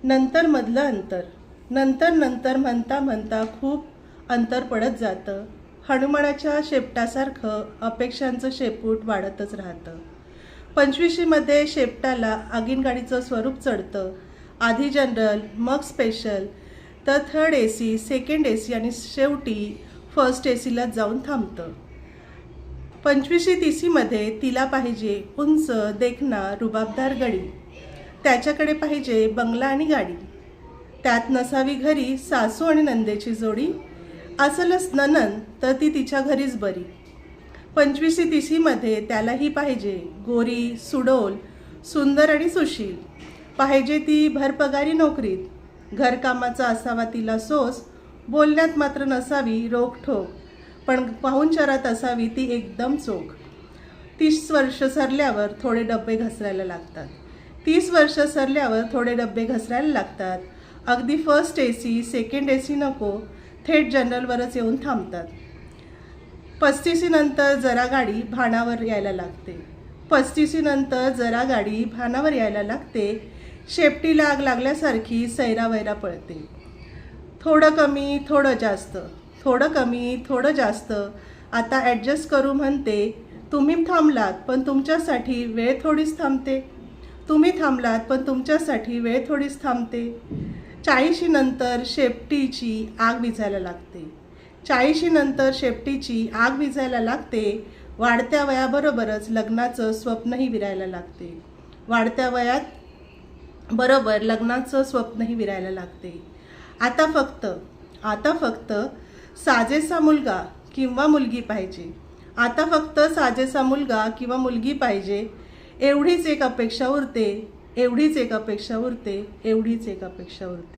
नंतर मधलं अंतर, नंतर नंतर म्हणता म्हणता खूप अंतर पडत जातं. हनुमानाच्या शेपटासारखं अपेक्षांचं शेपूट वाढतच राहतं. 25मध्ये शेपटाला आगीनगाडीचं स्वरूप चढतं. आधी जनरल, मग स्पेशल, तर थर्ड AC, सेकंड AC आणि शेवटी फर्स्ट ACला जाऊन थांबतं. 25-30मध्ये तिला पाहिजे उंच, देखणा, रुबाबदार गडी. त्याच्याकडे पाहिजे बंगला आणि गाडी. त्यात नसावी घरी सासू आणि नंदेची जोडी. असलच नणंद तर ती तिच्या घरीच बरी. 25-30मध्ये त्यालाही पाहिजे गोरी, सुडोल, सुंदर आणि सुशील. पाहिजे ती भरपगारी नोकरीत. घरकामाचा असावा तिला सोस. बोलण्यात मात्र नसावी रोखठोक, पण पाहुणचारात असावी ती एकदम चोख. 30 वर्ष सरल्यावर थोडे डबे घसरायला लागतात. 30 वर्ष सरल्यावर थोडे डबे घसरायला लागतात. अगदी फर्स्ट AC, सेकंड AC नको, थेट जनरलवरच येऊन थांबतात. 35नंतर जरा गाडी भानावर यायला लागते. 35नंतर जरा गाडी भानावर यायला लागते. शेपटीला आग लागल्यासारखी सैरावैरा पळते. थोडं कमी, थोडं जास्त, थोडं कमी, थोडं जास्त. आता ॲडजस्ट करू म्हणते. तुम्ही थांबलात पण तुमच्यासाठी वेळ थोडीच थांबते. तुम्ही थांबलात पण तुमच्यासाठी वेळ थोडीच थांबते. 40नंतर शेपटीची आग विझायला लागते. 40नंतर शेपटीची आग विझायला लागते. वाढत्या वयाबरोबरच लग्नाचं स्वप्नही विरायला लागते. वाढत्या वयात बरोबर लग्नाचं स्वप्नही विरायला लागते. आता फक्त साजेसा मुलगा किंवा मुलगी पाहिजे. आता फक्त साजेसा मुलगा किंवा मुलगी पाहिजे. एवढीच एक अपेक्षा उरते, एवढीच एक अपेक्षा उरते, एवढीच एक अपेक्षा उरते.